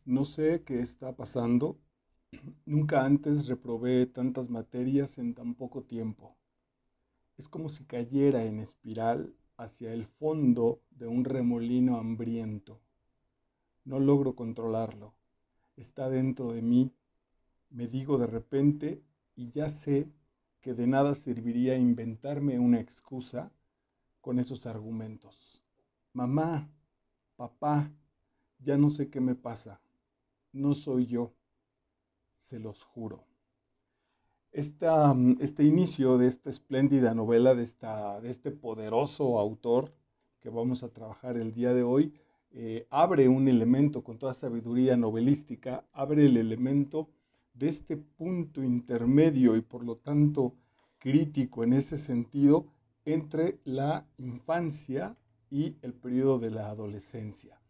No sé qué está pasando. Nunca antes reprobé tantas materias en tan poco tiempo. Es como si cayera en espiral hacia el fondo de un remolino hambriento. No logro controlarlo. Está dentro de mí, me digo de repente, y ya sé que de nada serviría inventarme una excusa con esos argumentos. Mamá, papá, ya no sé qué me pasa. No soy yo, se los juro. Este inicio de esta espléndida novela, de este poderoso autor que vamos a trabajar el día de hoy, abre un elemento con toda sabiduría novelística, abre el elemento de este punto intermedio y por lo tanto crítico en ese sentido entre la infancia y el periodo de la adolescencia.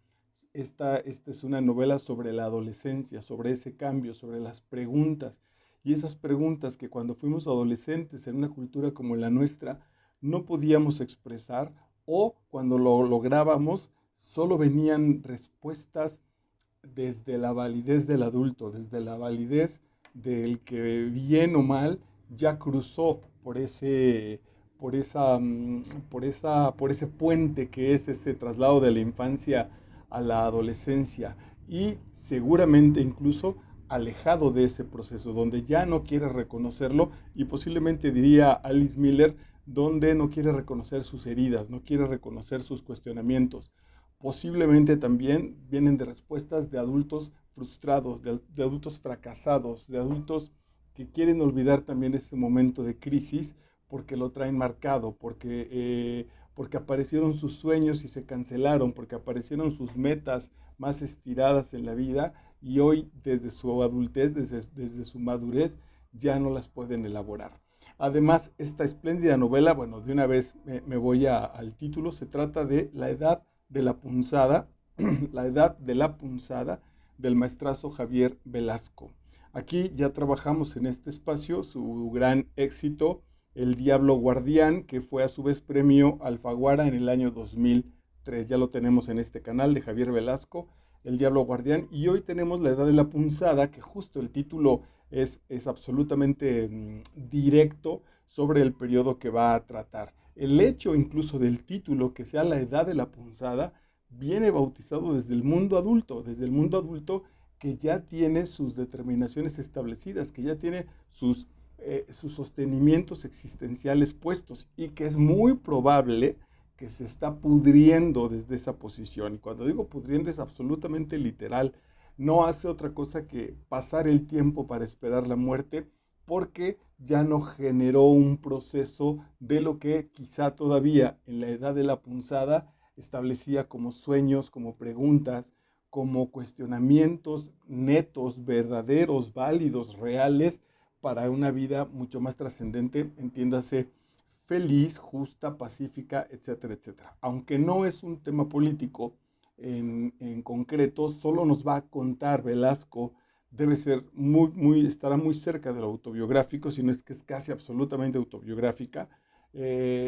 Esta es una novela sobre la adolescencia, sobre ese cambio, sobre las preguntas. Y esas preguntas que cuando fuimos adolescentes en una cultura como la nuestra no podíamos expresar o cuando lo lográbamos solo venían respuestas desde la validez del adulto, desde la validez del que bien o mal ya cruzó por esa, por ese puente que es ese traslado de la infancia a la adolescencia y seguramente incluso alejado de ese proceso, donde ya no quiere reconocerlo y posiblemente diría Alice Miller, donde no quiere reconocer sus heridas, no quiere reconocer sus cuestionamientos. Posiblemente también vienen de respuestas de adultos frustrados, de adultos fracasados, de adultos que quieren olvidar también ese momento de crisis porque lo traen marcado, porque aparecieron sus sueños y se cancelaron, porque aparecieron sus metas más estiradas en la vida y hoy desde su adultez, desde su madurez, ya no las pueden elaborar. Además, esta espléndida novela, bueno, de una vez me voy al título, se trata de La edad de la punzada, La edad de la punzada del maestrazo Javier Velasco. Aquí ya trabajamos en este espacio su gran éxito, El Diablo Guardián, que fue a su vez premio Alfaguara en el año 2003. Ya lo tenemos en este canal de Javier Velasco, El Diablo Guardián. Y hoy tenemos La Edad de la Punzada, que justo el título es absolutamente directo sobre el periodo que va a tratar. El hecho incluso del título, que sea La Edad de la Punzada, viene bautizado desde el mundo adulto que ya tiene sus determinaciones establecidas, que ya tiene sus sostenimientos existenciales puestos y que es muy probable que se está pudriendo desde esa posición. Y cuando digo pudriendo es absolutamente literal. No hace otra cosa que pasar el tiempo para esperar la muerte porque ya no generó un proceso de lo que quizá todavía en la edad de la punzada establecía como sueños, como preguntas, como cuestionamientos netos, verdaderos, válidos, reales, para una vida mucho más trascendente, entiéndase, feliz, justa, pacífica, etcétera, etcétera. Aunque no es un tema político en concreto, solo nos va a contar Velasco, debe ser estará muy cerca de lo autobiográfico, si no es que es casi absolutamente autobiográfica,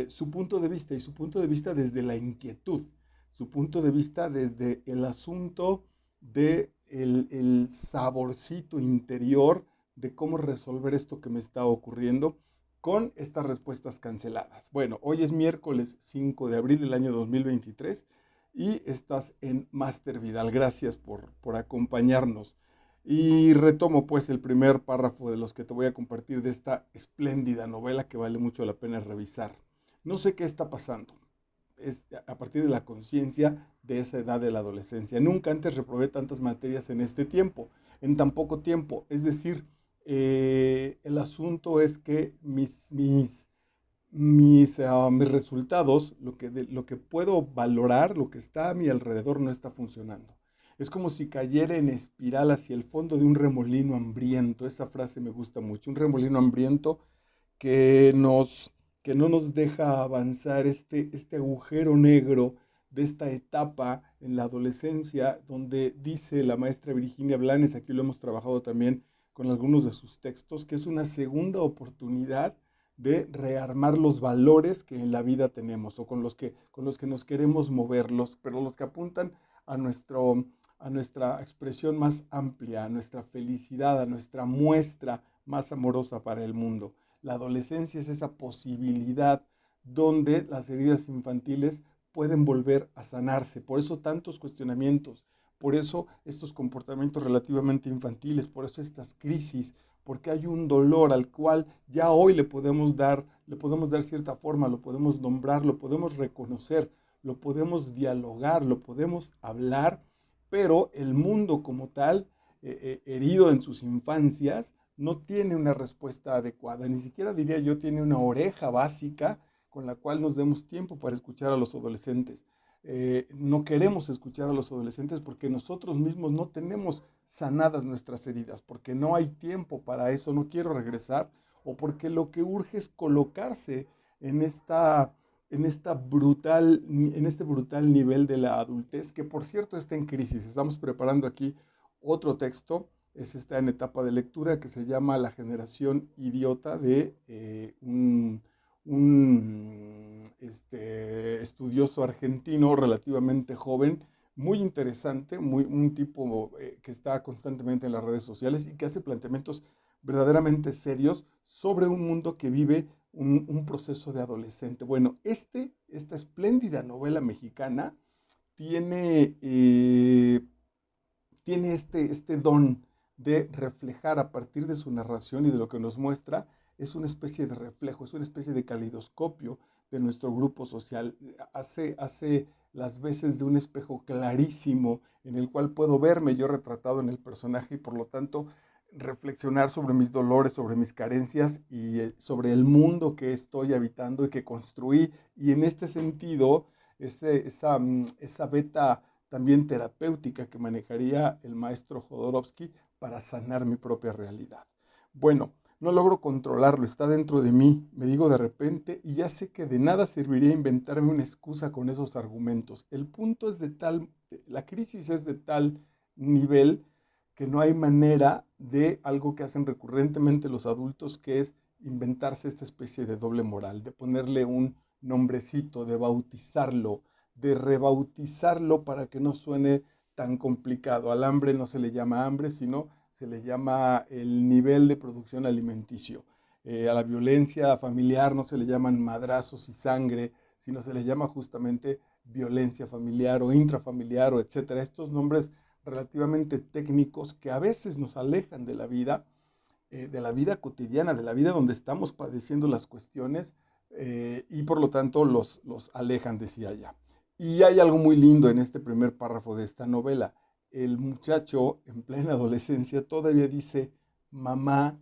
su punto de vista y su punto de vista desde la inquietud, su punto de vista desde el asunto de el saborcito interior de cómo resolver esto que me está ocurriendo con estas respuestas canceladas. Bueno, hoy es miércoles 5 de abril del año 2023 y estás en Master Vidal. Gracias por acompañarnos. Y retomo pues el primer párrafo de los que te voy a compartir de esta espléndida novela que vale mucho la pena revisar. No sé qué está pasando. Es a partir de la conciencia de esa edad de la adolescencia. Nunca antes reprobé tantas materias en este tiempo, en tan poco tiempo. Es decir, el asunto es que mis resultados, lo que puedo valorar, lo que está a mi alrededor no está funcionando. Es como si cayera en espiral hacia el fondo de un remolino hambriento. Esa frase me gusta mucho. Un remolino hambriento que, nos, que no nos deja avanzar este agujero negro de esta etapa en la adolescencia, donde dice la maestra Virginia Blanes, aquí lo hemos trabajado también con algunos de sus textos, que es una segunda oportunidad de rearmar los valores que en la vida tenemos o con los que nos queremos mover, pero los que apuntan a nuestro, a nuestra expresión más amplia, a nuestra felicidad, a nuestra muestra más amorosa para el mundo. La adolescencia es esa posibilidad donde las heridas infantiles pueden volver a sanarse. Por eso tantos cuestionamientos, por eso estos comportamientos relativamente infantiles, por eso estas crisis, porque hay un dolor al cual ya hoy le podemos dar cierta forma, lo podemos nombrar, lo podemos reconocer, lo podemos dialogar, lo podemos hablar, pero el mundo como tal, herido en sus infancias, no tiene una respuesta adecuada, ni siquiera diría yo tiene una oreja básica con la cual nos demos tiempo para escuchar a los adolescentes. No queremos escuchar a los adolescentes porque nosotros mismos no tenemos sanadas nuestras heridas, porque no hay tiempo para eso, no quiero regresar, o porque lo que urge es colocarse en en este brutal nivel de la adultez, que por cierto está en crisis. Estamos preparando aquí otro texto, está en etapa de lectura, que se llama La generación idiota, de estudioso argentino relativamente joven, muy interesante, un tipo que está constantemente en las redes sociales y que hace planteamientos verdaderamente serios sobre un mundo que vive un proceso de adolescente. Bueno, esta espléndida novela mexicana tiene, tiene este don de reflejar a partir de su narración y de lo que nos muestra, es una especie de reflejo, es una especie de caleidoscopio de nuestro grupo social. Hace las veces de un espejo clarísimo en el cual puedo verme yo retratado en el personaje y por lo tanto reflexionar sobre mis dolores, sobre mis carencias y sobre el mundo que estoy habitando y que construí. Y en este sentido, esa beta también terapéutica que manejaría el maestro Jodorowsky para sanar mi propia realidad. Bueno, no logro controlarlo, está dentro de mí, me digo de repente, y ya sé que de nada serviría inventarme una excusa con esos argumentos. El punto es la crisis es de tal nivel que no hay manera de algo que hacen recurrentemente los adultos, que es inventarse esta especie de doble moral, de ponerle un nombrecito, de bautizarlo, de rebautizarlo para que no suene tan complicado. Al hambre no se le llama hambre, sino se le llama el nivel de producción alimenticio. A la violencia familiar no se le llaman madrazos y sangre, sino se le llama justamente violencia familiar o intrafamiliar o etcétera. Estos nombres relativamente técnicos que a veces nos alejan de la vida cotidiana, de la vida donde estamos padeciendo las cuestiones y por lo tanto los alejan, decía ya. Y hay algo muy lindo en este primer párrafo de esta novela. El muchacho en plena adolescencia todavía dice mamá,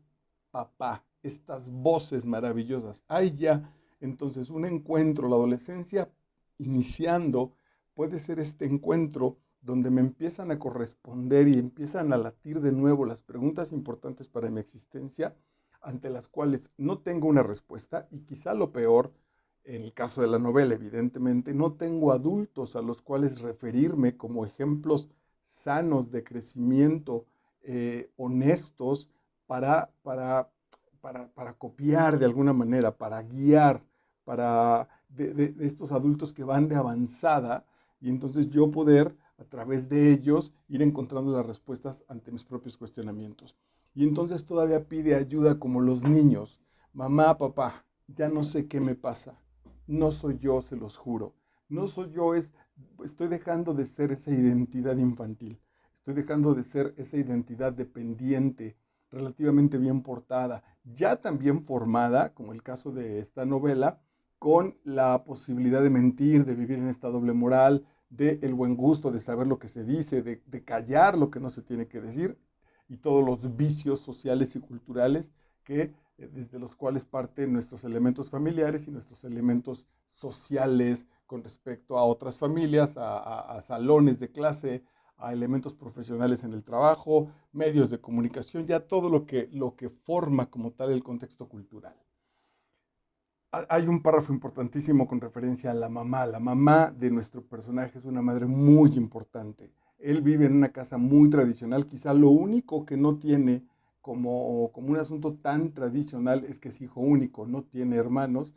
papá, estas voces maravillosas. Hay ya entonces un encuentro, la adolescencia iniciando, puede ser este encuentro donde me empiezan a corresponder y empiezan a latir de nuevo las preguntas importantes para mi existencia, ante las cuales no tengo una respuesta y quizá lo peor, en el caso de la novela, evidentemente, no tengo adultos a los cuales referirme como ejemplos sanos de crecimiento, honestos, para, para, para copiar de alguna manera, para guiar, de estos adultos que van de avanzada y entonces yo poder a través de ellos ir encontrando las respuestas ante mis propios cuestionamientos. Y entonces todavía pide ayuda como los niños. Mamá, papá, ya no sé qué me pasa. No soy yo, se los juro. No soy yo, estoy dejando de ser esa identidad infantil. Estoy dejando de ser esa identidad dependiente, relativamente bien portada, ya también formada, como el caso de esta novela, con la posibilidad de mentir, de vivir en esta doble moral, de el buen gusto, de saber lo que se dice, de callar lo que no se tiene que decir, y todos los vicios sociales y culturales que desde los cuales parten nuestros elementos familiares y nuestros elementos sociales con respecto a otras familias, a salones de clase, a elementos profesionales en el trabajo, medios de comunicación, ya todo lo que forma como tal el contexto cultural. Hay un párrafo importantísimo con referencia a la mamá. La mamá de nuestro personaje es una madre muy importante. Él vive en una casa muy tradicional. Quizá lo único que no tiene como un asunto tan tradicional es que es hijo único, no tiene hermanos.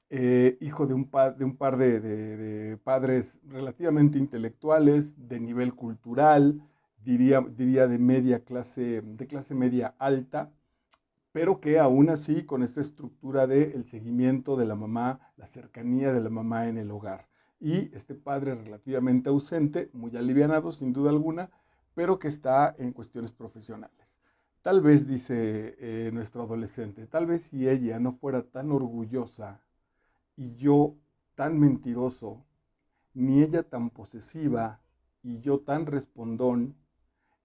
hijo de un par de padres relativamente intelectuales, de nivel cultural, diría de clase media alta, pero que aún así con esta estructura de el seguimiento de la mamá, la cercanía de la mamá en el hogar. Y este padre relativamente ausente, muy alivianado sin duda alguna, pero que está en cuestiones profesionales. Tal vez, dice nuestro adolescente, tal vez si ella no fuera tan orgullosa y yo tan mentiroso, ni ella tan posesiva y yo tan respondón,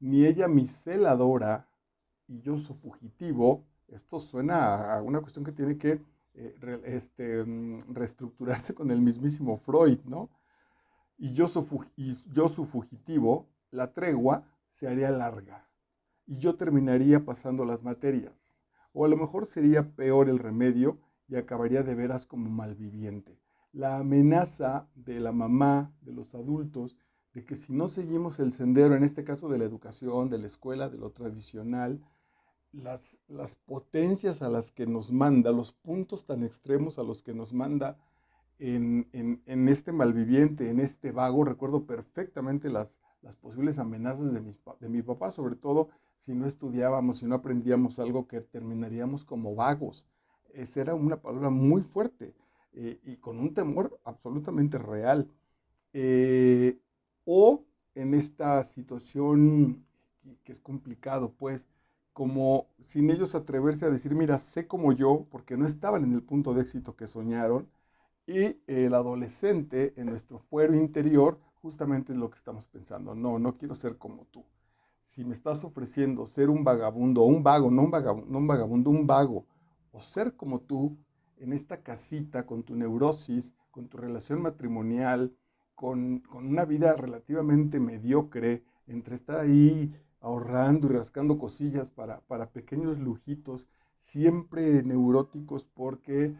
ni ella mi celadora y yo su fugitivo, esto suena a una cuestión que tiene que reestructurarse con el mismísimo Freud, ¿no? Y yo su fugitivo, la tregua se haría larga y yo terminaría pasando las materias. O a lo mejor sería peor el remedio y acabaría de veras como malviviente. La amenaza de la mamá, de los adultos, de que si no seguimos el sendero, en este caso de la educación, de la escuela, de lo tradicional, las potencias a las que nos manda, los puntos tan extremos a los que nos manda en este malviviente, en este vago, recuerdo perfectamente las posibles amenazas de mi papá, sobre todo si no estudiábamos, si no aprendíamos algo que terminaríamos como vagos. Esa era una palabra muy fuerte y con un temor absolutamente real. Eh, o en esta situación que es complicado, pues, como sin ellos atreverse a decir, mira, sé como yo, porque no estaban en el punto de éxito que soñaron, y el adolescente en nuestro fuero interior justamente es lo que estamos pensando, no, no quiero ser como tú. Si me estás ofreciendo ser un vagabundo, o un vago, no un vagabundo, un vago, o ser como tú, en esta casita, con tu neurosis, con tu relación matrimonial, con una vida relativamente mediocre, entre estar ahí ahorrando y rascando cosillas para pequeños lujitos, siempre neuróticos porque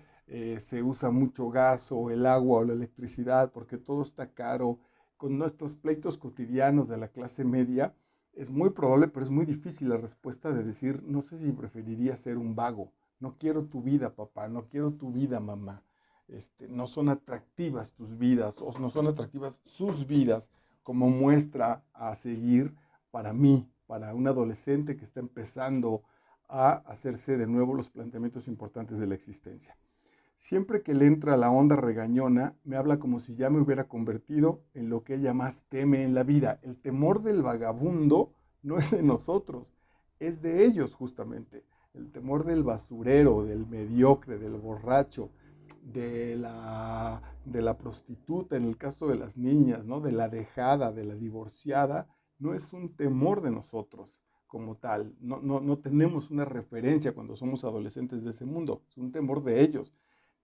se usa mucho gas o el agua o la electricidad, porque todo está caro, con nuestros pleitos cotidianos de la clase media, es muy probable, pero es muy difícil la respuesta de decir, no sé si preferiría ser un vago, no quiero tu vida, papá, no quiero tu vida, mamá. No son atractivas tus vidas, o no son atractivas sus vidas como muestra a seguir para mí, para un adolescente que está empezando a hacerse de nuevo los planteamientos importantes de la existencia. Siempre que le entra la onda regañona, me habla como si ya me hubiera convertido en lo que ella más teme en la vida. El temor del vagabundo no es de nosotros, es de ellos justamente. El temor del basurero, del mediocre, del borracho, de la prostituta, en el caso de las niñas, ¿no? De la dejada, de la divorciada, no es un temor de nosotros como tal. No tenemos una referencia cuando somos adolescentes de ese mundo, es un temor de ellos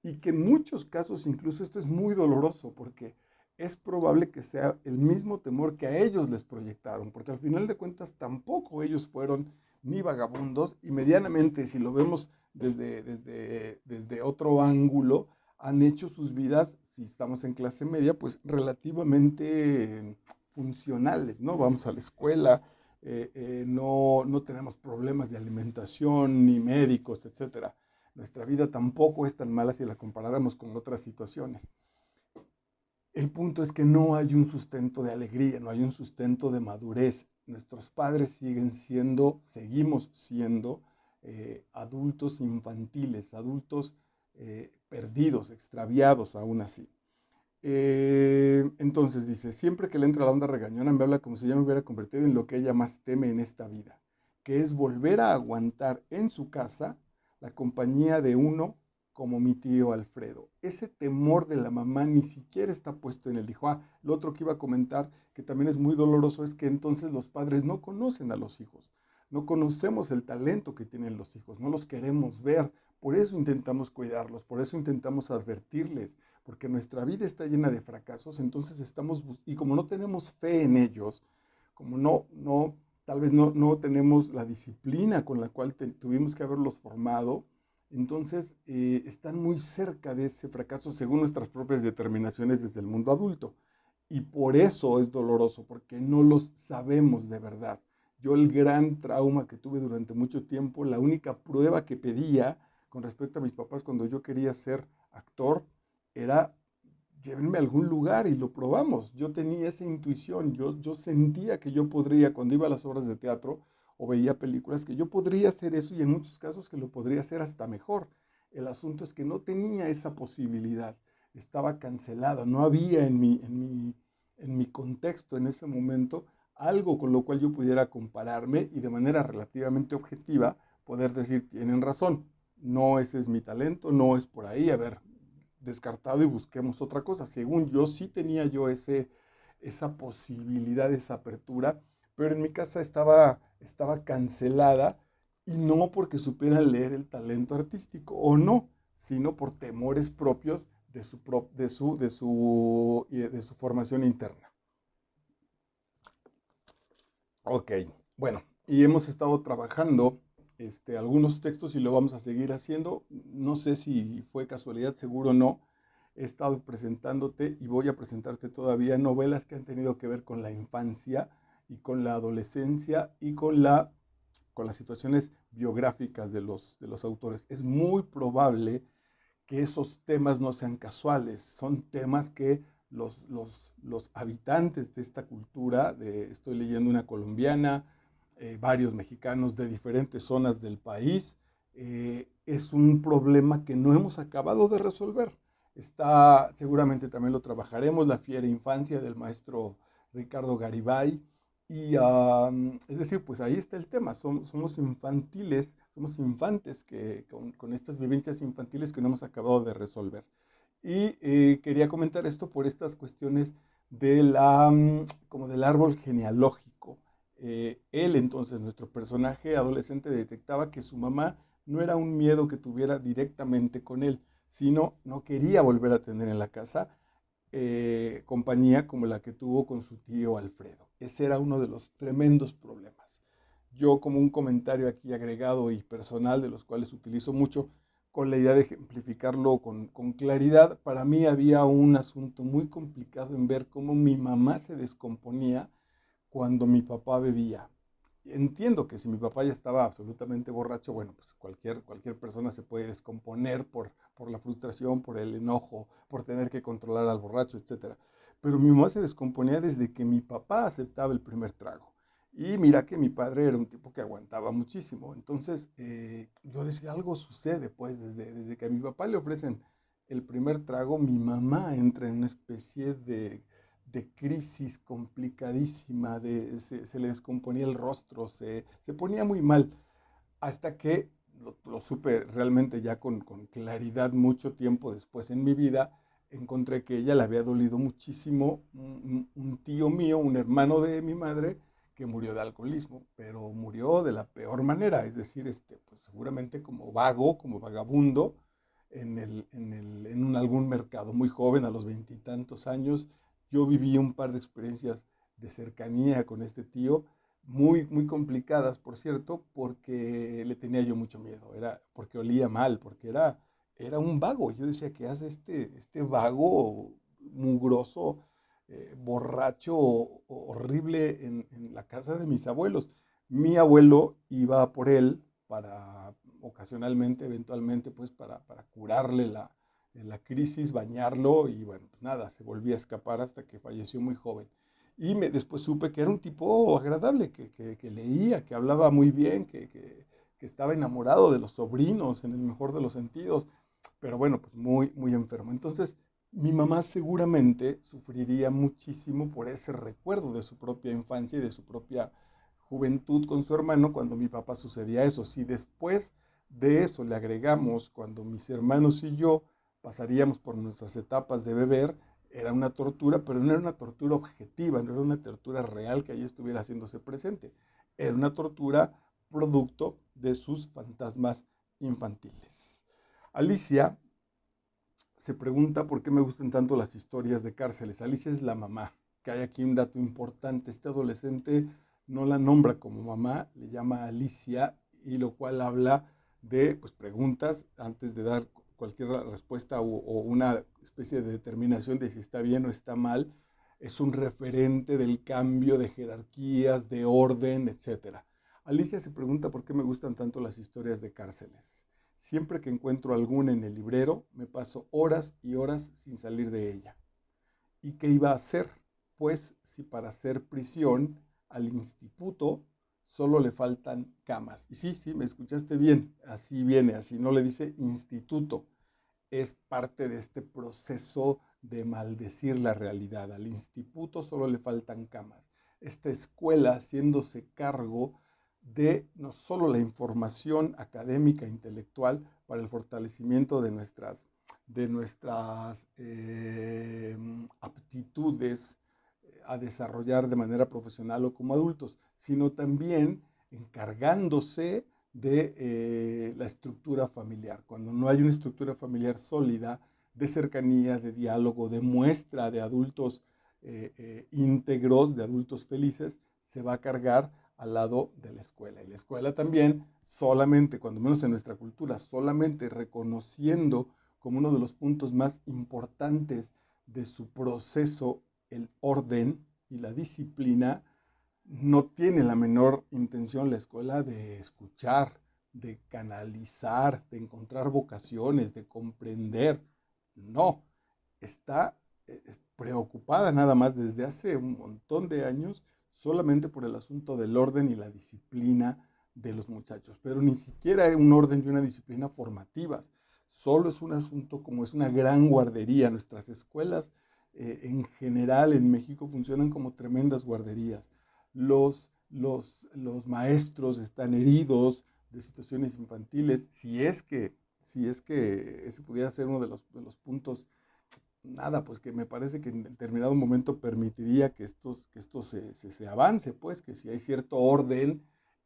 y que en muchos casos incluso esto es muy doloroso porque es probable que sea el mismo temor que a ellos les proyectaron, porque al final de cuentas tampoco ellos fueron ni vagabundos y medianamente, si lo vemos desde otro ángulo, han hecho sus vidas, si estamos en clase media, pues relativamente funcionales, ¿no? Vamos a la escuela, no tenemos problemas de alimentación, ni médicos, etcétera. Nuestra vida tampoco es tan mala si la comparáramos con otras situaciones. El punto es que no hay un sustento de alegría, no hay un sustento de madurez. Nuestros padres seguimos siendo adultos infantiles, adultos perdidos, extraviados aún así. Entonces dice, siempre que le entra la onda regañona me habla como si ya me hubiera convertido en lo que ella más teme en esta vida, que es volver a aguantar en su casa la compañía de uno como mi tío Alfredo. Ese temor de la mamá ni siquiera está puesto en el hijo. Lo otro que iba a comentar, que también es muy doloroso, es que entonces los padres no conocen a los hijos, no conocemos el talento que tienen los hijos, no los queremos ver, por eso intentamos cuidarlos, por eso intentamos advertirles, porque nuestra vida está llena de fracasos, entonces y como no tenemos fe en ellos, como tal vez no tenemos la disciplina con la cual tuvimos que haberlos formado, entonces están muy cerca de ese fracaso según nuestras propias determinaciones desde el mundo adulto. Y por eso es doloroso, porque no los sabemos de verdad. Yo el gran trauma que tuve durante mucho tiempo, la única prueba que pedía con respecto a mis papás cuando yo quería ser actor, era llévenme a algún lugar y lo probamos. Yo tenía esa intuición, yo sentía que yo podría, cuando iba a las obras de teatro o veía películas, que yo podría hacer eso y en muchos casos que lo podría hacer hasta mejor. El asunto es que no tenía esa posibilidad, estaba cancelada, no había en mi contexto en ese momento algo con lo cual yo pudiera compararme y de manera relativamente objetiva poder decir, tienen razón, no ese es mi talento, no es por ahí, a ver, descartado y busquemos otra cosa. Según yo, sí tenía yo esa posibilidad, esa apertura, pero en mi casa estaba cancelada y no porque supieran leer el talento artístico o no, sino por temores propios de su formación interna. Ok, bueno, y hemos estado trabajando algunos textos y lo vamos a seguir haciendo. No sé si fue casualidad, seguro no. He estado presentándote y voy a presentarte todavía novelas que han tenido que ver con la infancia y con la adolescencia y con las situaciones biográficas de los autores. Es muy probable que esos temas no sean casuales, son temas que los habitantes de esta cultura, estoy leyendo una colombiana, varios mexicanos de diferentes zonas del país, es un problema que no hemos acabado de resolver. Seguramente también lo trabajaremos, La fiera infancia del maestro Ricardo Garibay, y es decir, pues ahí está el tema, somos infantiles, somos infantes con estas vivencias infantiles que no hemos acabado de resolver. Y quería comentar esto por estas cuestiones como del árbol genealógico. Él entonces, nuestro personaje adolescente, detectaba que su mamá no era un miedo que tuviera directamente con él, sino no quería volver a tener en la casa compañía como la que tuvo con su tío Alfredo. Ese era uno de los tremendos problemas. Yo como un comentario aquí agregado y personal, de los cuales utilizo mucho, con la idea de ejemplificarlo con claridad, para mí había un asunto muy complicado en ver cómo mi mamá se descomponía cuando mi papá bebía. Entiendo que si mi papá ya estaba absolutamente borracho, bueno, pues cualquier persona se puede descomponer por la frustración, por el enojo, por tener que controlar al borracho, etcétera. Pero mi mamá se descomponía desde que mi papá aceptaba el primer trago. Y mira que mi padre era un tipo que aguantaba muchísimo. Entonces, yo decía, algo sucede, pues, desde que a mi papá le ofrecen el primer trago, mi mamá entra en una especie de crisis complicadísima, se le descomponía el rostro, se ponía muy mal, hasta que lo supe realmente ya con claridad mucho tiempo después en mi vida, encontré que ella le había dolido muchísimo un tío mío, un hermano de mi madre, que murió de alcoholismo, pero murió de la peor manera, es decir, pues seguramente como vago, como vagabundo, en algún mercado, muy joven, a los veintitantos años. Yo viví un par de experiencias de cercanía con este tío, muy, muy complicadas, por cierto, porque le tenía yo mucho miedo, porque olía mal, porque era un vago. Yo decía, ¿qué hace este vago mugroso, borracho, horrible en la casa de mis abuelos? Mi abuelo iba por él para ocasionalmente, eventualmente, pues para curarle la crisis, bañarlo y bueno, pues nada, se volvía a escapar hasta que falleció muy joven. Y después supe que era un tipo agradable, que leía, que hablaba muy bien, que estaba enamorado de los sobrinos en el mejor de los sentidos, pero bueno, pues muy, muy enfermo. Entonces, mi mamá seguramente sufriría muchísimo por ese recuerdo de su propia infancia y de su propia juventud con su hermano cuando mi papá sucedía eso. Si después de eso le agregamos cuando mis hermanos y yo pasaríamos por nuestras etapas de beber, era una tortura, pero no era una tortura objetiva, no era una tortura real que ahí estuviera haciéndose presente. Era una tortura producto de sus fantasmas infantiles. Alicia se pregunta por qué me gustan tanto las historias de cárceles. Alicia es la mamá, que hay aquí un dato importante. Este adolescente no la nombra como mamá, le llama Alicia, y lo cual habla de pues, preguntas antes de dar cualquier respuesta o una especie de determinación de si está bien o está mal. Es un referente del cambio de jerarquías, de orden, etcétera. Alicia se pregunta por qué me gustan tanto las historias de cárceles. Siempre que encuentro alguna en el librero, me paso horas y horas sin salir de ella. ¿Y qué iba a hacer? Pues si para hacer prisión al instituto solo le faltan camas. Y sí, sí, me escuchaste bien, así viene, así no le dice instituto. Es parte de este proceso de maldecir la realidad. Al instituto solo le faltan camas. Esta escuela haciéndose cargo de no solo la información académica e intelectual para el fortalecimiento de nuestras aptitudes a desarrollar de manera profesional o como adultos, sino también encargándose de la estructura familiar. Cuando no hay una estructura familiar sólida, de cercanía, de diálogo, de muestra de adultos íntegros, de adultos felices, se va a cargar al lado de la escuela. Y la escuela también, solamente, cuando menos en nuestra cultura, solamente reconociendo como uno de los puntos más importantes de su proceso el orden y la disciplina, no tiene la menor intención la escuela de escuchar, de canalizar, de encontrar vocaciones, de comprender. No, está preocupada nada más desde hace un montón de años solamente por el asunto del orden y la disciplina de los muchachos, pero ni siquiera hay un orden y una disciplina formativas, solo es un asunto como es una gran guardería. Nuestras escuelas en general en México funcionan como tremendas guarderías. Los maestros están heridos de situaciones infantiles, si es que ese pudiera ser uno de los puntos, nada, pues que me parece que en determinado momento permitiría que esto se avance, pues que si hay cierto orden,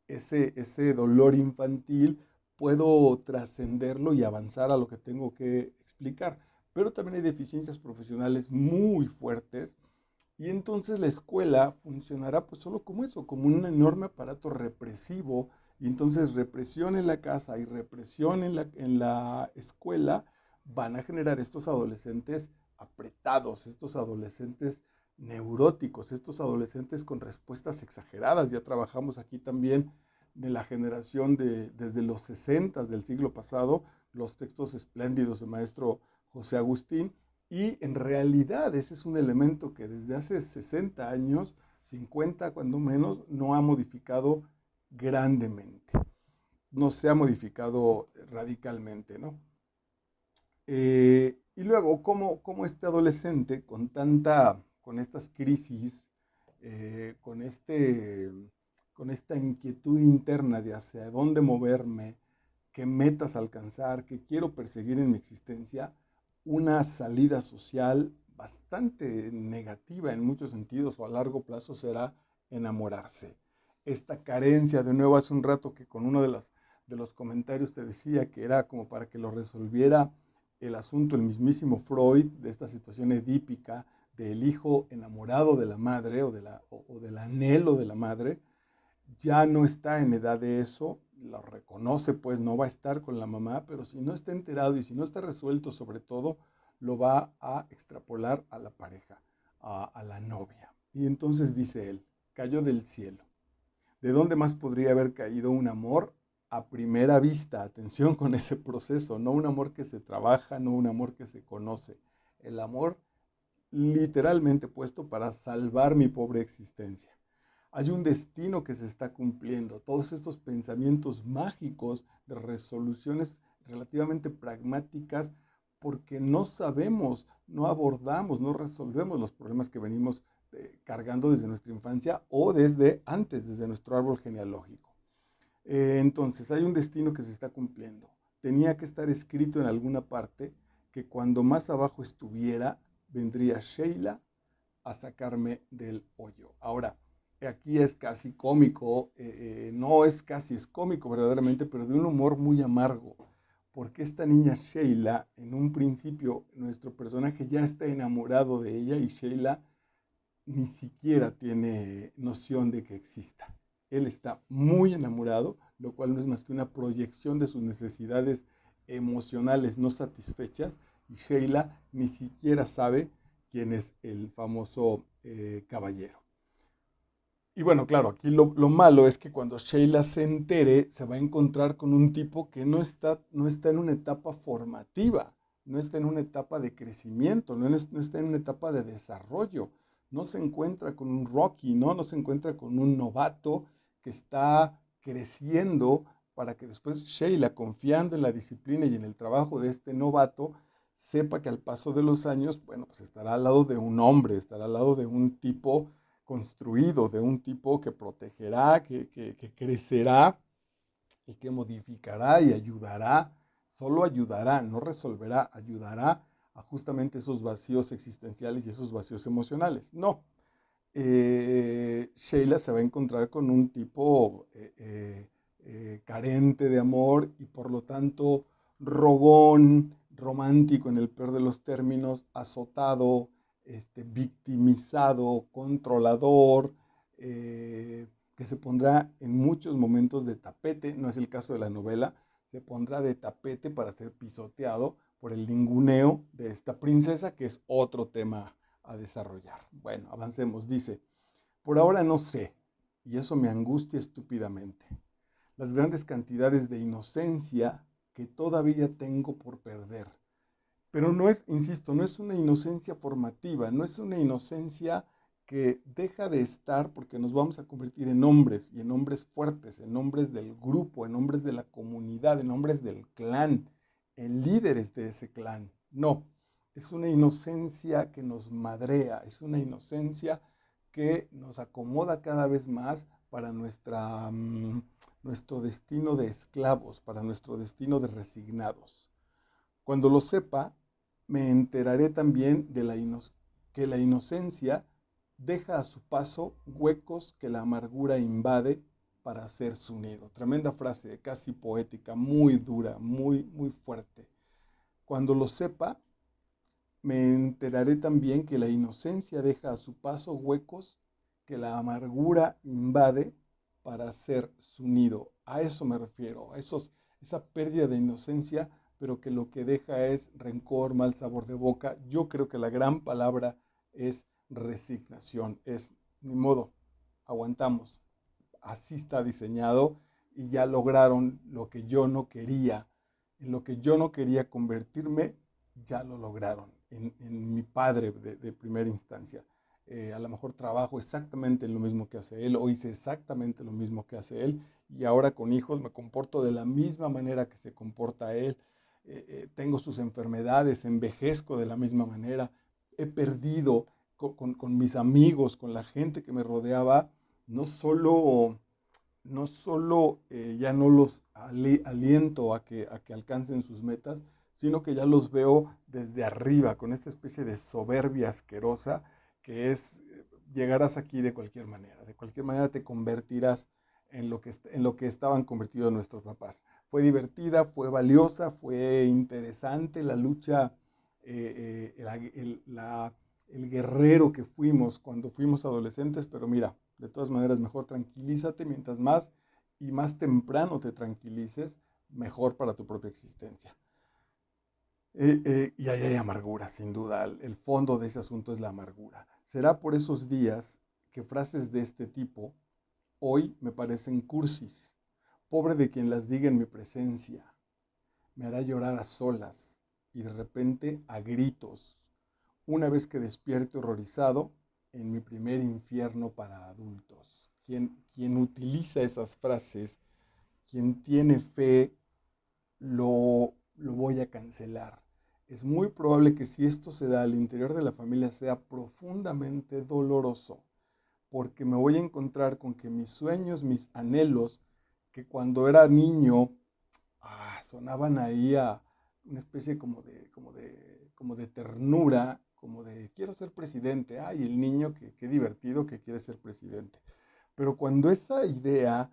ese dolor infantil, puedo trascenderlo y avanzar a lo que tengo que explicar. Pero también hay deficiencias profesionales muy fuertes y entonces la escuela funcionará pues solo como eso, como un enorme aparato represivo. Y entonces represión en la casa y represión en la escuela van a generar estos adolescentes apretados, estos adolescentes neuróticos, estos adolescentes con respuestas exageradas. Ya trabajamos aquí también de la generación desde los 60 del siglo pasado, los textos espléndidos del maestro José Agustín, y en realidad ese es un elemento que desde hace 60 años, 50 cuando menos, no ha modificado grandemente, no se ha modificado radicalmente, ¿no? Y luego, ¿cómo este adolescente con estas crisis, con con esta inquietud interna de hacia dónde moverme, qué metas alcanzar, qué quiero perseguir en mi existencia, una salida social bastante negativa en muchos sentidos o a largo plazo será enamorarse? Esta carencia, de nuevo hace un rato que con uno de los comentarios te decía que era como para que lo resolviera el asunto, el mismísimo Freud, de esta situación edípica del hijo enamorado de la madre o del anhelo de la madre. Ya no está en edad de eso, lo reconoce, pues no va a estar con la mamá, pero si no está enterado y si no está resuelto sobre todo, lo va a extrapolar a la pareja, a la novia. Y entonces dice él, cayó del cielo. ¿De dónde más podría haber caído un amor a primera vista? Atención con ese proceso, no un amor que se trabaja, no un amor que se conoce. El amor literalmente puesto para salvar mi pobre existencia. Hay un destino que se está cumpliendo. Todos estos pensamientos mágicos de resoluciones relativamente pragmáticas, porque no sabemos, no abordamos, no resolvemos los problemas que venimos cargando desde nuestra infancia o desde antes, desde nuestro árbol genealógico. Entonces, hay un destino que se está cumpliendo. Tenía que estar escrito en alguna parte que cuando más abajo estuviera, vendría Sheila a sacarme del hoyo. Ahora, aquí es casi cómico, no es casi, es cómico verdaderamente, pero de un humor muy amargo, porque esta niña Sheila, en un principio, nuestro personaje ya está enamorado de ella y Sheila ni siquiera tiene noción de que exista. Él está muy enamorado, lo cual no es más que una proyección de sus necesidades emocionales no satisfechas, y Sheila ni siquiera sabe quién es el famoso caballero. Y bueno, claro, aquí lo malo es que cuando Sheila se entere, se va a encontrar con un tipo que no está en una etapa formativa, no está en una etapa de crecimiento, no está en una etapa de desarrollo. No se encuentra con un Rocky, ¿no? No se encuentra con un novato que está creciendo para que después Sheila, confiando en la disciplina y en el trabajo de este novato, sepa que al paso de los años, bueno, pues estará al lado de un hombre, estará al lado de un tipo construido, de un tipo que protegerá, que crecerá y que modificará y ayudará, solo ayudará, no resolverá, ayudará a justamente esos vacíos existenciales y esos vacíos emocionales. No, Sheila se va a encontrar con un tipo carente de amor y por lo tanto rogón, romántico en el peor de los términos, azotado, victimizado, controlador, que se pondrá en muchos momentos de tapete, no es el caso de la novela, se pondrá de tapete para ser pisoteado por el ninguneo de esta princesa, que es otro tema a desarrollar. Bueno, avancemos. Dice, por ahora no sé, y eso me angustia estúpidamente, las grandes cantidades de inocencia que todavía tengo por perder. Pero no es, insisto, no es una inocencia formativa, no es una inocencia que deja de estar porque nos vamos a convertir en hombres y en hombres fuertes, en hombres del grupo, en hombres de la comunidad, en hombres del clan, en líderes de ese clan. No, es una inocencia que nos madrea, es una inocencia que nos acomoda cada vez más para nuestro destino de esclavos, para nuestro destino de resignados. Cuando lo sepa, me enteraré también de que la inocencia deja a su paso huecos que la amargura invade para hacer su nido. Tremenda frase, casi poética, muy dura, muy, muy fuerte. Cuando lo sepa, me enteraré también que la inocencia deja a su paso huecos que la amargura invade para hacer su nido. A eso me refiero, esa pérdida de inocencia, pero que lo que deja es rencor, mal sabor de boca. Yo creo que la gran palabra es resignación, es ni modo, aguantamos. Así está diseñado y ya lograron lo que yo no quería. En lo que yo no quería convertirme, ya lo lograron. En mi padre de primera instancia. A lo mejor trabajo exactamente en lo mismo que hace él o hice exactamente lo mismo que hace él y ahora con hijos me comporto de la misma manera que se comporta él. Tengo sus enfermedades, envejezco de la misma manera. He perdido con mis amigos, con la gente que me rodeaba, no solo, no solo ya no los aliento a que alcancen sus metas, sino que ya los veo desde arriba, con esta especie de soberbia asquerosa que es, llegarás aquí de cualquier manera te convertirás en lo que estaban convertidos nuestros papás. Fue divertida, fue valiosa, fue interesante la lucha, el guerrero que fuimos cuando fuimos adolescentes, pero mira, de todas maneras, mejor tranquilízate, mientras más y más temprano te tranquilices, mejor para tu propia existencia. Y ahí hay amargura, sin duda. El fondo de ese asunto es la amargura. Será por esos días que frases de este tipo hoy me parecen cursis. Pobre de quien las diga en mi presencia. Me hará llorar a solas y de repente a gritos, una vez que despierte horrorizado en mi primer infierno para adultos. Quien utiliza esas frases, quien tiene fe, lo voy a cancelar. Es muy probable que si esto se da al interior de la familia sea profundamente doloroso, porque me voy a encontrar con que mis sueños, mis anhelos, que cuando era niño sonaban ahí a una especie como de ternura, como de quiero ser presidente, ay, el niño que qué divertido que quiere ser presidente. Pero cuando esa idea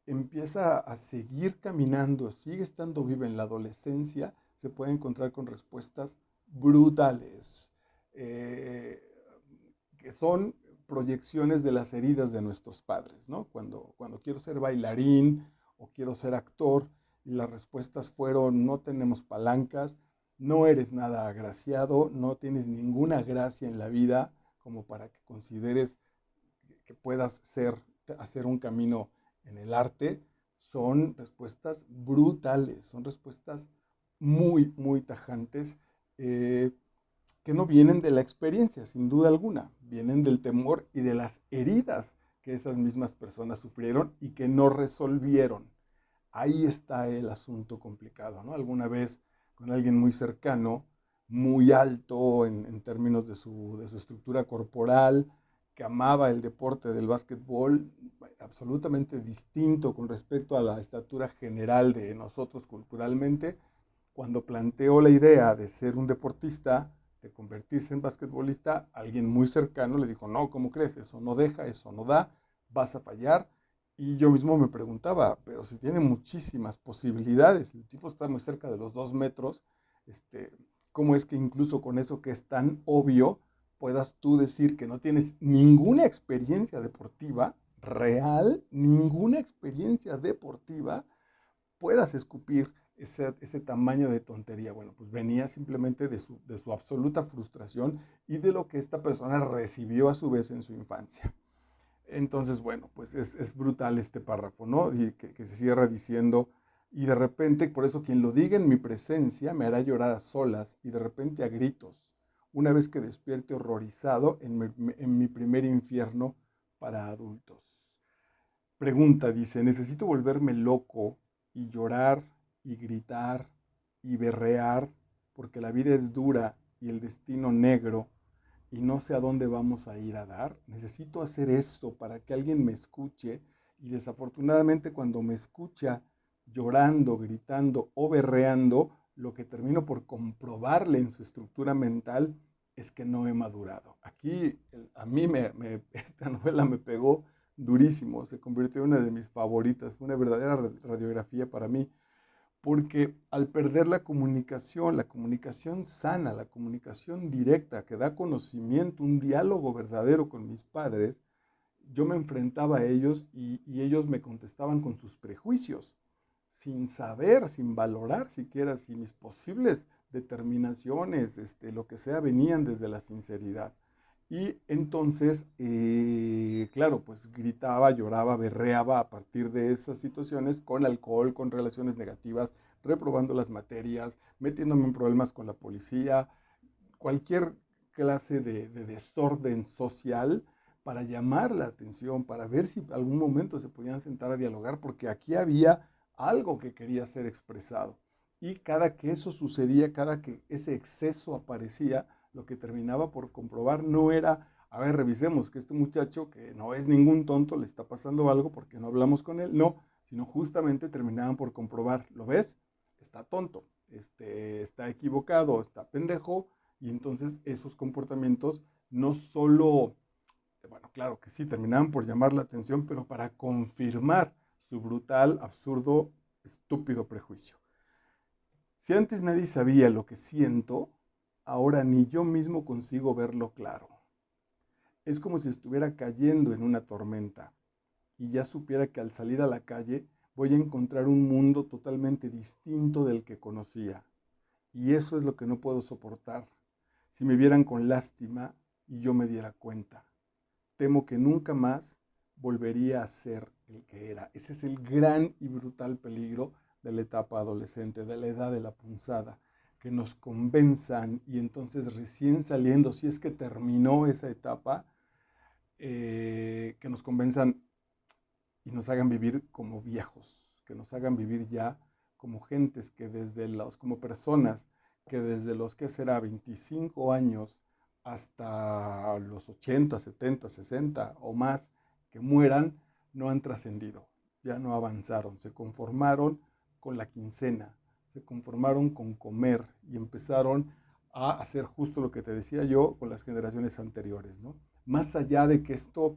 empieza a seguir caminando, sigue estando viva en la adolescencia, se puede encontrar con respuestas brutales, eh, que son proyecciones de las heridas de nuestros padres, ¿no? Cuando quiero ser bailarín o quiero ser actor, y las respuestas fueron, no tenemos palancas, no eres nada agraciado, no tienes ninguna gracia en la vida como para que consideres que puedas hacer un camino en el arte, son respuestas brutales, son respuestas muy, muy tajantes, eh, que no vienen de la experiencia, sin duda alguna, vienen del temor y de las heridas que esas mismas personas sufrieron y que no resolvieron. Ahí está el asunto complicado, ¿no? Alguna vez con alguien muy cercano, muy alto en términos de su estructura corporal, que amaba el deporte del básquetbol, absolutamente distinto con respecto a la estatura general de nosotros culturalmente, cuando planteó la idea de ser un deportista, de convertirse en basquetbolista, alguien muy cercano le dijo, no, ¿cómo crees? Eso no deja, eso no da, vas a fallar. Y yo mismo me preguntaba, pero si tiene muchísimas posibilidades, el tipo está muy cerca de los 2 metros, este, ¿cómo es que incluso con eso que es tan obvio, puedas tú decir que no tienes ninguna experiencia deportiva real, ninguna experiencia deportiva, puedas escupir ese tamaño de tontería? Bueno, pues venía simplemente de su absoluta frustración y de lo que esta persona recibió a su vez en su infancia. Entonces, bueno, pues es brutal este párrafo, ¿no? Y que se cierra diciendo, y de repente, por eso quien lo diga en mi presencia me hará llorar a solas y de repente a gritos, una vez que despierte horrorizado en mi primer infierno para adultos. Pregunta, dice, necesito volverme loco y llorar y gritar y berrear porque la vida es dura y el destino negro y no sé a dónde vamos a ir a dar. Necesito hacer esto para que alguien me escuche y desafortunadamente cuando me escucha llorando, gritando o berreando, lo que termino por comprobarle en su estructura mental es que no he madurado. Aquí a mí esta novela me pegó durísimo, se convirtió en una de mis favoritas, fue una verdadera radiografía para mí, porque al perder la comunicación sana, la comunicación directa que da conocimiento, un diálogo verdadero con mis padres, yo me enfrentaba a ellos y ellos me contestaban con sus prejuicios, sin saber, sin valorar siquiera si mis posibles determinaciones, lo que sea, venían desde la sinceridad. Y entonces, claro, pues gritaba, lloraba, berreaba a partir de esas situaciones con alcohol, con relaciones negativas, reprobando las materias, metiéndome en problemas con la policía, cualquier clase de desorden social para llamar la atención, para ver si algún momento se podían sentar a dialogar, porque aquí había algo que quería ser expresado. Y cada que eso sucedía, cada que ese exceso aparecía, lo que terminaba por comprobar no era, a ver, revisemos que este muchacho, que no es ningún tonto, le está pasando algo porque no hablamos con él, no, sino justamente terminaban por comprobar, ¿lo ves? Está tonto, está equivocado, está pendejo, y entonces esos comportamientos no solo, bueno, claro que sí, terminaban por llamar la atención, pero para confirmar su brutal, absurdo, estúpido prejuicio. Si antes nadie sabía lo que siento, ahora ni yo mismo consigo verlo claro. Es como si estuviera cayendo en una tormenta y ya supiera que al salir a la calle voy a encontrar un mundo totalmente distinto del que conocía. Y eso es lo que no puedo soportar. Si me vieran con lástima y yo me diera cuenta, temo que nunca más volvería a ser el que era. Ese es el gran y brutal peligro de la etapa adolescente, de la edad de la punzada, que nos convenzan y entonces recién saliendo, si es que terminó esa etapa, que nos convenzan y nos hagan vivir como viejos, que nos hagan vivir ya como gentes que como personas que desde los que será 25 años hasta los 80, 70, 60 o más que mueran, no han trascendido, ya no avanzaron, se conformaron con la quincena, se conformaron con comer y empezaron a hacer justo lo que te decía yo con las generaciones anteriores, ¿no? Más allá de que esto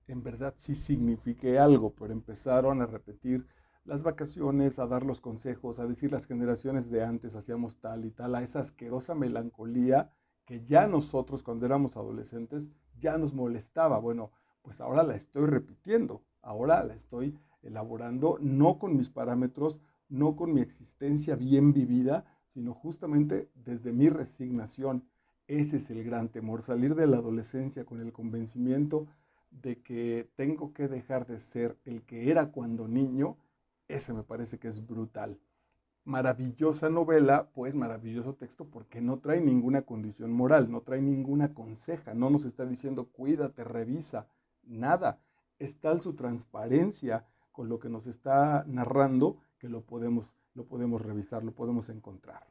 en verdad sí signifique algo, pero empezaron a repetir las vacaciones, a dar los consejos, a decir las generaciones de antes hacíamos tal y tal, a esa asquerosa melancolía que ya nosotros cuando éramos adolescentes ya nos molestaba. Bueno, pues ahora la estoy repitiendo, ahora la estoy elaborando no con mis parámetros, no con mi existencia bien vivida, sino justamente desde mi resignación. Ese es el gran temor, salir de la adolescencia con el convencimiento de que tengo que dejar de ser el que era cuando niño, ese me parece que es brutal. Maravillosa novela, pues maravilloso texto, porque no trae ninguna condición moral, no trae ninguna conseja, no nos está diciendo cuídate, revisa, nada. Es tal su transparencia con lo que nos está narrando que lo podemos revisar, lo podemos encontrar.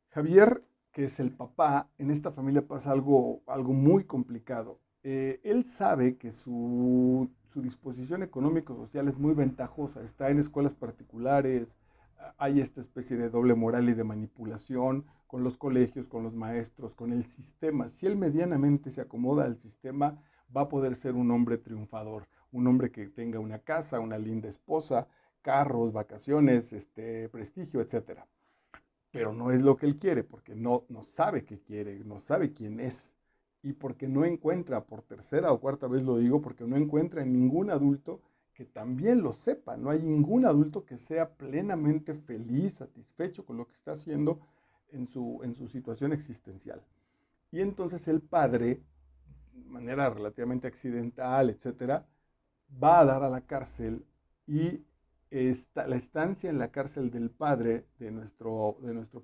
Javier, que es el papá, en esta familia pasa algo muy complicado. Él sabe que su disposición económico-social es muy ventajosa, está en escuelas particulares, hay esta especie de doble moral y de manipulación con los colegios, con los maestros, con el sistema. Si él medianamente se acomoda al sistema, va a poder ser un hombre triunfador, un hombre que tenga una casa, una linda esposa, carros, vacaciones, prestigio, etcétera, pero no es lo que él quiere, porque no sabe qué quiere, no sabe quién es, y porque no encuentra, por tercera o cuarta vez lo digo, porque no encuentra en ningún adulto que también lo sepa, no hay ningún adulto que sea plenamente feliz, satisfecho con lo que está haciendo en su situación existencial. Y entonces el padre, de manera relativamente accidental, etcétera, va a dar a la cárcel y la estancia en la cárcel del padre de nuestro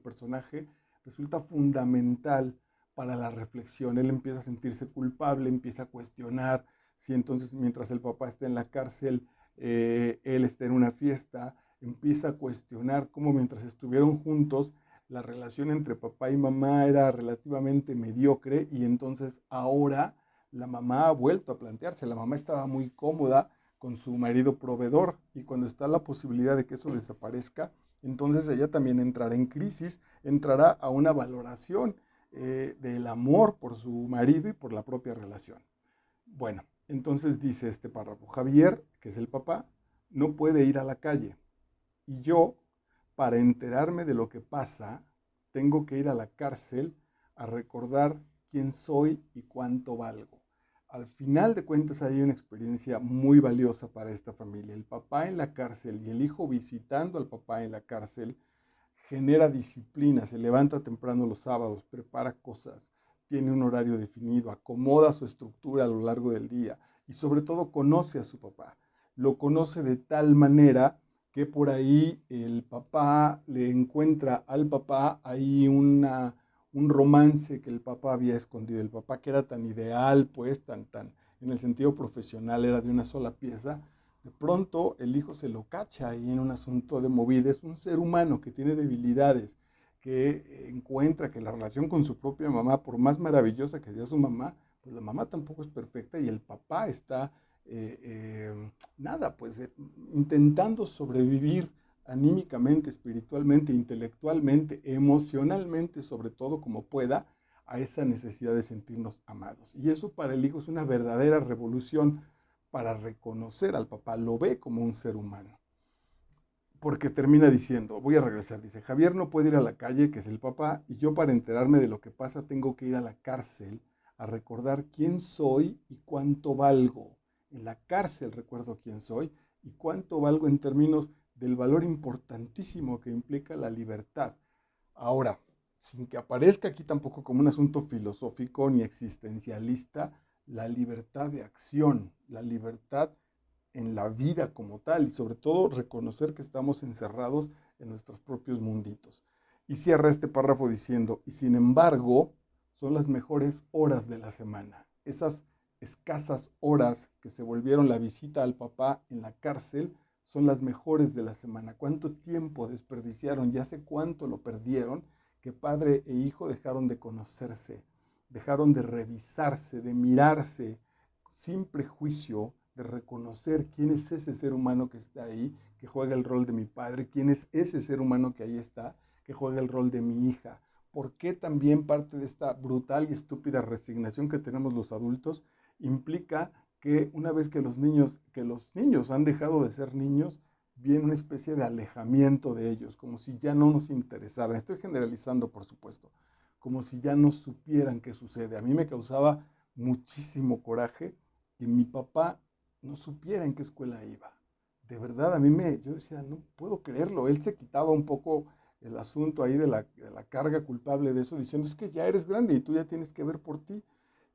personaje resulta fundamental para la reflexión. Él empieza a sentirse culpable, empieza a cuestionar si entonces mientras el papá está en la cárcel, él está en una fiesta, empieza a cuestionar cómo mientras estuvieron juntos, la relación entre papá y mamá era relativamente mediocre y entonces ahora la mamá ha vuelto a plantearse, la mamá estaba muy cómoda con su marido proveedor y cuando está la posibilidad de que eso desaparezca, entonces ella también entrará en crisis, entrará a una valoración del amor por su marido y por la propia relación. Bueno, entonces dice este párrafo, Javier, que es el papá, no puede ir a la calle y yo, para enterarme de lo que pasa, tengo que ir a la cárcel a recordar quién soy y cuánto valgo. Al final de cuentas hay una experiencia muy valiosa para esta familia. El papá en la cárcel y el hijo visitando al papá en la cárcel genera disciplina, se levanta temprano los sábados, prepara cosas, tiene un horario definido, acomoda su estructura a lo largo del día y sobre todo conoce a su papá. Lo conoce de tal manera que por ahí el papá le encuentra al papá ahí un romance que el papá había escondido. El papá que era tan ideal, pues tan, en el sentido profesional, era de una sola pieza, de pronto el hijo se lo cacha ahí en un asunto de movida. Es un ser humano que tiene debilidades, que encuentra que la relación con su propia mamá, por más maravillosa que sea su mamá, pues la mamá tampoco es perfecta y el papá está, eh, eh, nada, pues intentando sobrevivir anímicamente, espiritualmente, intelectualmente, emocionalmente, sobre todo como pueda, a esa necesidad de sentirnos amados. Y eso para el hijo es una verdadera revolución para reconocer al papá, lo ve como un ser humano. Porque termina diciendo, voy a regresar, dice, Javier no puede ir a la calle, que es el papá, y yo para enterarme de lo que pasa tengo que ir a la cárcel a recordar quién soy y cuánto valgo. En la cárcel recuerdo quién soy y cuánto valgo en términos del valor importantísimo que implica la libertad. Ahora, sin que aparezca aquí tampoco como un asunto filosófico ni existencialista, la libertad de acción, la libertad en la vida como tal y sobre todo reconocer que estamos encerrados en nuestros propios munditos. Y cierra este párrafo diciendo, y sin embargo, son las mejores horas de la semana. Esas escasas horas que se volvieron la visita al papá en la cárcel son las mejores de la semana. ¿Cuánto tiempo desperdiciaron? Ya sé cuánto lo perdieron, que padre e hijo dejaron de conocerse, dejaron de revisarse, de mirarse sin prejuicio, de reconocer quién es ese ser humano que está ahí, que juega el rol de mi padre, quién es ese ser humano que ahí está, que juega el rol de mi hija. ¿Por qué también parte de esta brutal y estúpida resignación que tenemos los adultos implica que una vez que los niños han dejado de ser niños, viene una especie de alejamiento de ellos, como si ya no nos interesaran? Estoy generalizando, por supuesto, como si ya no supieran qué sucede. A mí me causaba muchísimo coraje que mi papá no supiera en qué escuela iba. De verdad, yo decía, no puedo creerlo. Él se quitaba un poco el asunto ahí de la carga culpable de eso, diciendo, es que ya eres grande y tú ya tienes que ver por ti.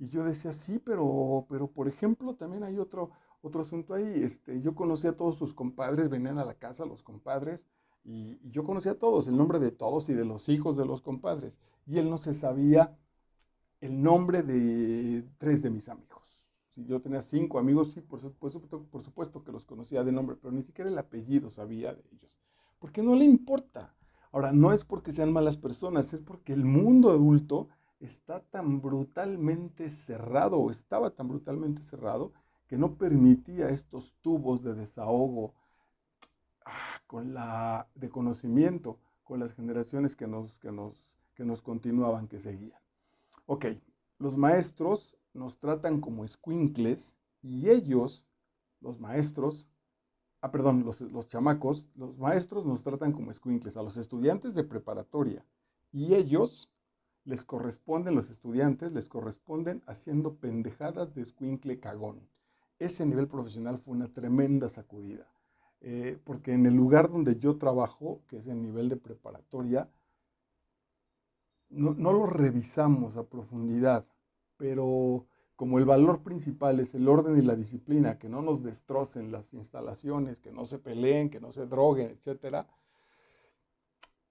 Y yo decía, sí, pero por ejemplo, también hay otro asunto ahí. Yo conocía a todos sus compadres, venían a la casa los compadres, y yo conocía a todos, el nombre de todos y de los hijos de los compadres. Y él no se sabía el nombre de 3 de mis amigos. Si yo tenía 5 amigos, sí, por supuesto que los conocía de nombre, pero ni siquiera el apellido sabía de ellos. Porque no le importa. Ahora, no es porque sean malas personas, es porque el mundo adulto está tan brutalmente cerrado, o estaba tan brutalmente cerrado, que no permitía estos tubos de desahogo de conocimiento con las generaciones que nos continuaban, que seguían. Ok, los maestros nos tratan como escuincles y ellos, los maestros, perdón, los chamacos, los maestros nos tratan como escuincles a los estudiantes de preparatoria y ellos los estudiantes les corresponden haciendo pendejadas de escuincle cagón. Ese nivel profesional fue una tremenda sacudida, porque en el lugar donde yo trabajo, que es el nivel de preparatoria, no lo revisamos a profundidad, pero como el valor principal es el orden y la disciplina, que no nos destrocen las instalaciones, que no se peleen, que no se droguen, etcétera,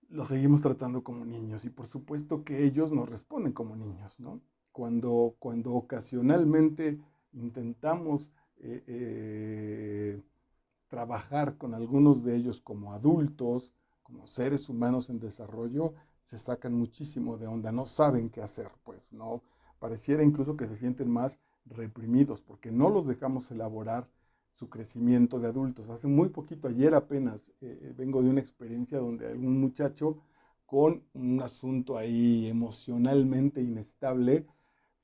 lo seguimos tratando como niños y por supuesto que ellos nos responden como niños, ¿no? Cuando ocasionalmente intentamos eh, eh, trabajar con algunos de ellos como adultos, como seres humanos en desarrollo, se sacan muchísimo de onda, no saben qué hacer, pues, ¿no? Pareciera incluso que se sienten más reprimidos porque no los dejamos elaborar su crecimiento de adultos. Hace muy poquito, ayer apenas, vengo de una experiencia donde algún muchacho con un asunto ahí emocionalmente inestable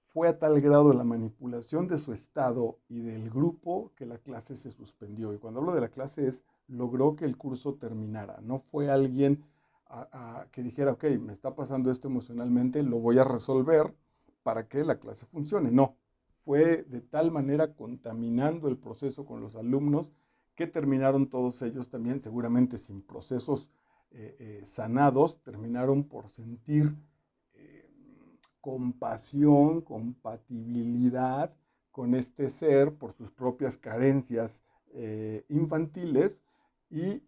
fue a tal grado la manipulación de su estado y del grupo que la clase se suspendió. Y cuando hablo de la clase es, logró que el curso terminara. No fue alguien que dijera, ok, me está pasando esto emocionalmente, lo voy a resolver para que la clase funcione. No, fue de tal manera contaminando el proceso con los alumnos que terminaron todos ellos también, seguramente sin procesos sanados, terminaron por sentir eh, compasión, compatibilidad con este ser por sus propias carencias infantiles y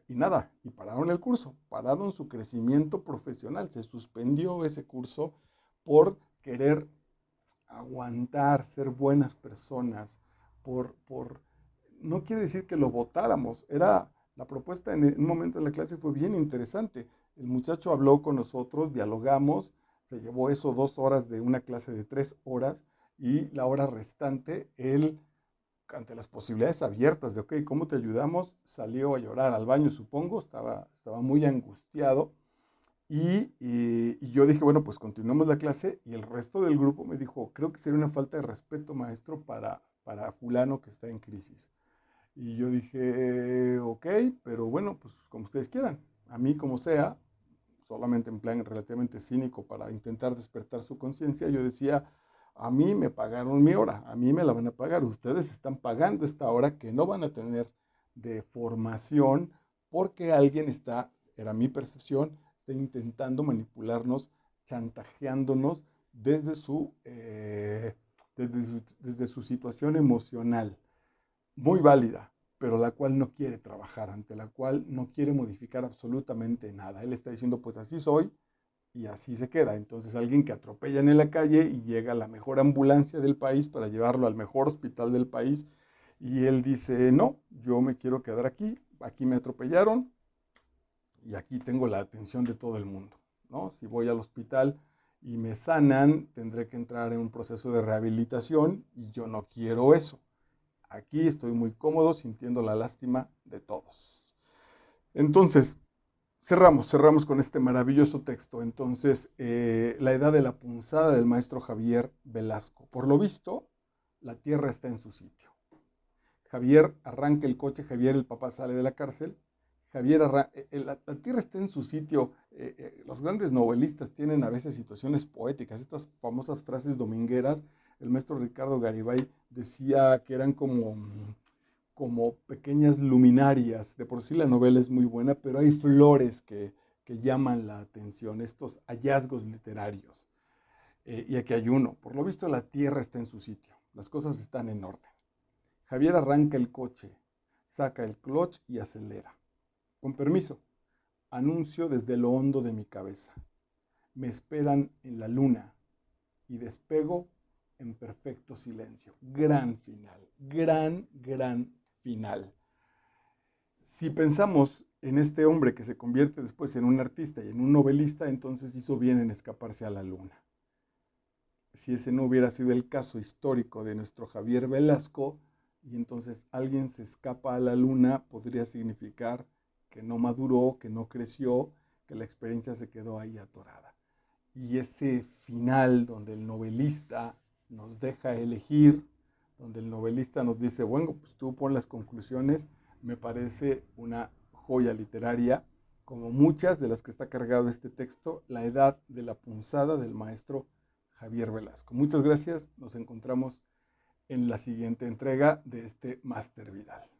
nada, y pararon el curso, pararon su crecimiento profesional, se suspendió ese curso por querer aguantar, ser buenas personas, por no quiere decir que lo votáramos, era la propuesta en un momento de la clase fue bien interesante. El muchacho habló con nosotros, dialogamos, se llevó eso 2 horas de una clase de 3 horas y la hora restante, él, ante las posibilidades abiertas de, ok, ¿cómo te ayudamos? Salió a llorar al baño, supongo, estaba muy angustiado y yo dije, bueno, pues continuamos la clase y el resto del grupo me dijo, creo que sería una falta de respeto, maestro, para fulano que está en crisis. Y yo dije, ok, pero bueno, pues como ustedes quieran. A mí, como sea, solamente en plan relativamente cínico para intentar despertar su conciencia, yo decía, a mí me pagaron mi hora, a mí me la van a pagar. Ustedes están pagando esta hora que no van a tener de formación porque alguien está, era mi percepción, está intentando manipularnos, chantajeándonos desde su situación emocional muy válida, pero la cual no quiere trabajar, ante la cual no quiere modificar absolutamente nada. Él está diciendo, pues así soy y así se queda. Entonces alguien que atropellan en la calle y llega a la mejor ambulancia del país para llevarlo al mejor hospital del país y él dice, no, yo me quiero quedar aquí, aquí me atropellaron y aquí tengo la atención de todo el mundo, ¿no? Si voy al hospital y me sanan, tendré que entrar en un proceso de rehabilitación y yo no quiero eso. Aquí estoy muy cómodo sintiendo la lástima de todos. Entonces, cerramos con este maravilloso texto. Entonces, la edad de la punzada del maestro Javier Velasco. Por lo visto, la tierra está en su sitio. Javier arranca el coche, Javier, el papá, sale de la cárcel. La tierra está en su sitio. Los grandes novelistas tienen a veces situaciones poéticas, estas famosas frases domingueras. El maestro Ricardo Garibay decía que eran como pequeñas luminarias. De por sí la novela es muy buena, pero hay flores que llaman la atención, estos hallazgos literarios. Y aquí hay uno. Por lo visto la tierra está en su sitio. Las cosas están en orden. Javier arranca el coche, saca el clutch y acelera. Con permiso, anuncio desde lo hondo de mi cabeza. Me esperan en la luna y despego en perfecto silencio. Gran final, gran final. Si pensamos en este hombre que se convierte después en un artista y en un novelista, entonces hizo bien en escaparse a la luna. Si ese no hubiera sido el caso histórico de nuestro Javier Velasco, y entonces alguien se escapa a la luna, podría significar que no maduró, que no creció, que la experiencia se quedó ahí atorada. Y ese final donde el novelista nos deja elegir, donde el novelista nos dice, bueno, pues tú pon las conclusiones, me parece una joya literaria, como muchas de las que está cargado este texto, La edad de la punzada del maestro Javier Velasco. Muchas gracias, nos encontramos en la siguiente entrega de este Máster Vidal.